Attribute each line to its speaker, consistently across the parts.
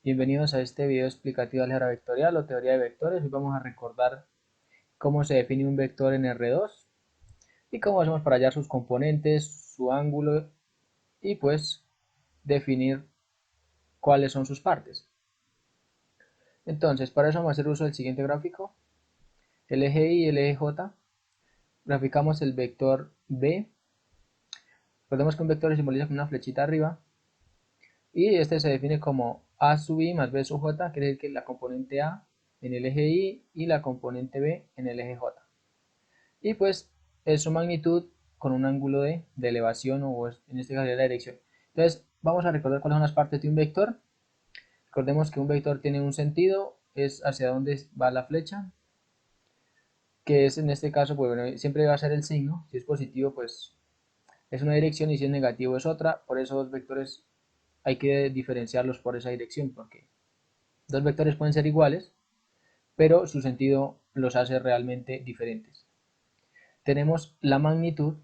Speaker 1: Bienvenidos a este video explicativo de álgebra vectorial o teoría de vectores. Hoy vamos a recordar cómo se define un vector en R2 y cómo hacemos para hallar sus componentes, su ángulo y pues definir cuáles son sus partes. Entonces, para eso vamos a hacer uso del siguiente gráfico, el eje Y y el eje J. Graficamos el vector B. Recordemos que un vector se simboliza con una flechita arriba y este se define como A sub I más B sub J, quiere decir que la componente A en el eje Y y la componente B en el eje J. Y pues es su magnitud con un ángulo de elevación o en este caso la dirección. Entonces vamos a recordar cuáles son las partes de un vector. Recordemos que un vector tiene un sentido, es hacia dónde va la flecha, que es en este caso, pues bueno, siempre va a ser el signo. Si es positivo, pues es una dirección, y si es negativo es otra. Por eso dos vectores hay que diferenciarlos por esa dirección, porque dos vectores pueden ser iguales, pero su sentido los hace realmente diferentes. Tenemos la magnitud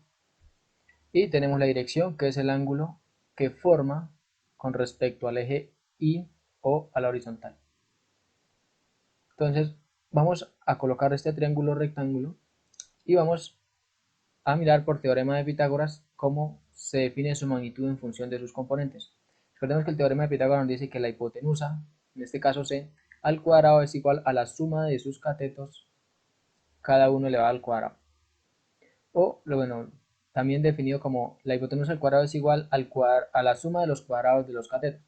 Speaker 1: y tenemos la dirección, que es el ángulo que forma con respecto al eje Y o a la horizontal. Entonces vamos a colocar este triángulo rectángulo y vamos a mirar por teorema de Pitágoras cómo se define su magnitud en función de sus componentes. Recordemos que el teorema de Pitágoras nos dice que la hipotenusa, en este caso c, al cuadrado es igual a la suma de sus catetos, cada uno elevado al cuadrado. O, bueno, también definido como la hipotenusa al cuadrado es igual a la suma de los cuadrados de los catetos.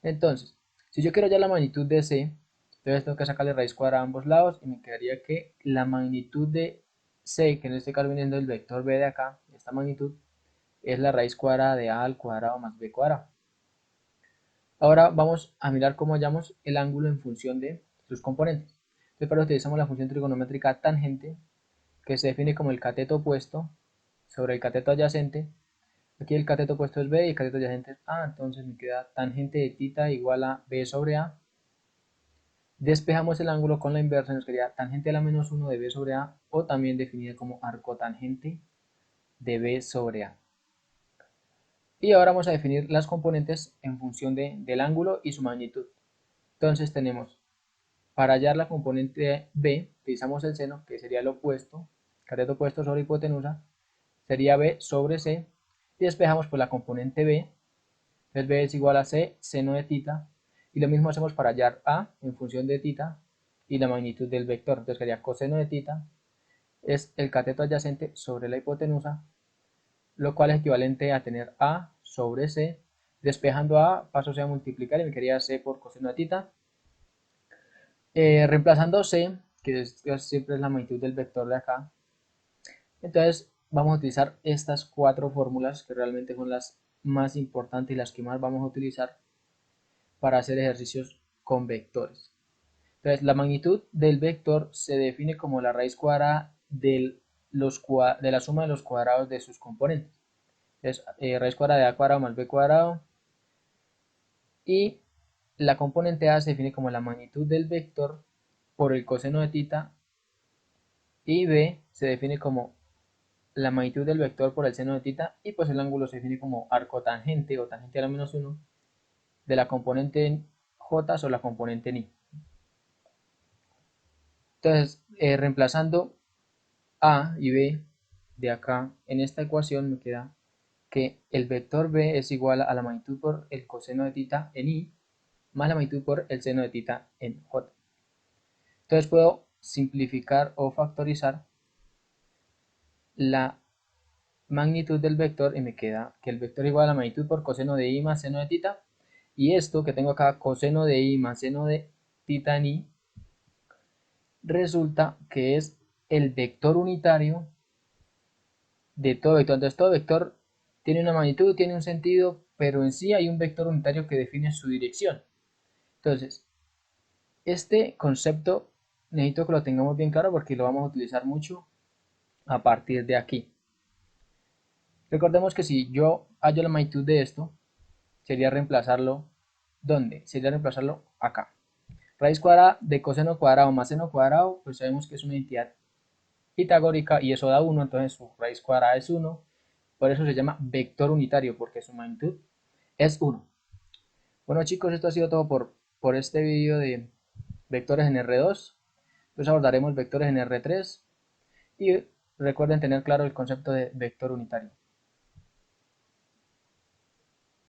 Speaker 1: Entonces, si yo quiero hallar la magnitud de C, entonces tengo que sacarle raíz cuadrada a ambos lados y me quedaría que la magnitud de C, que en este caso viene siendo el vector B de acá, esta magnitud, es la raíz cuadrada de A al cuadrado más B cuadrado. Ahora vamos a mirar cómo hallamos el ángulo en función de sus componentes. Entonces para eso utilizamos la función trigonométrica tangente, que se define como el cateto opuesto sobre el cateto adyacente. Aquí el cateto opuesto es B y el cateto adyacente es A, entonces me queda tangente de θ igual a B sobre A. Despejamos el ángulo con la inversa, nos quedaría tangente a la menos 1 de B sobre A, o también definida como arcotangente de B sobre A. Y ahora vamos a definir las componentes en función del ángulo y su magnitud. Entonces tenemos, para hallar la componente B, utilizamos el seno, que sería el opuesto, cateto opuesto sobre hipotenusa, sería B sobre C, y despejamos por la componente B. Entonces B es igual a C seno de θ, y lo mismo hacemos para hallar A en función de θ y la magnitud del vector. Entonces sería coseno de θ es el cateto adyacente sobre la hipotenusa, lo cual es equivalente a tener A sobre C. Despejando A, paso C a multiplicar y me quedaría C por coseno de θ. Reemplazando C, que siempre es la magnitud del vector de acá, entonces vamos a utilizar estas cuatro fórmulas que realmente son las más importantes y las que más vamos a utilizar para hacer ejercicios con vectores. Entonces la magnitud del vector se define como la raíz cuadrada de la suma de los cuadrados de sus componentes. Es raíz cuadrada de a cuadrado más b cuadrado, y la componente a se define como la magnitud del vector por el coseno de θ, y b se define como la magnitud del vector por el seno de θ, y pues el ángulo se define como arcotangente o tangente a la menos 1 de la componente j sobre la componente ni. Entonces, reemplazando a y b de acá en esta ecuación, me queda que el vector b es igual a la magnitud por el coseno de θ en i más la magnitud por el seno de θ en j. Entonces puedo simplificar o factorizar la magnitud del vector y me queda que el vector es igual a la magnitud por coseno de i más seno de θ, y esto que tengo acá, coseno de i más seno de θ en i, resulta que es el vector unitario de todo vector. Entonces todo vector tiene una magnitud, tiene un sentido, pero en sí hay un vector unitario que define su dirección. Entonces, este concepto necesito que lo tengamos bien claro porque lo vamos a utilizar mucho a partir de aquí. Recordemos que si yo hallo la magnitud de esto, sería reemplazarlo, ¿dónde? Sería reemplazarlo acá. Raíz cuadrada de coseno cuadrado más seno cuadrado, pues sabemos que es una entidad pitagórica y eso da 1, entonces su raíz cuadrada es 1. Por eso se llama vector unitario, porque su magnitud es 1. Bueno chicos, esto ha sido todo por este vídeo de vectores en R2. Entonces abordaremos vectores en R3 y recuerden tener claro el concepto de vector unitario.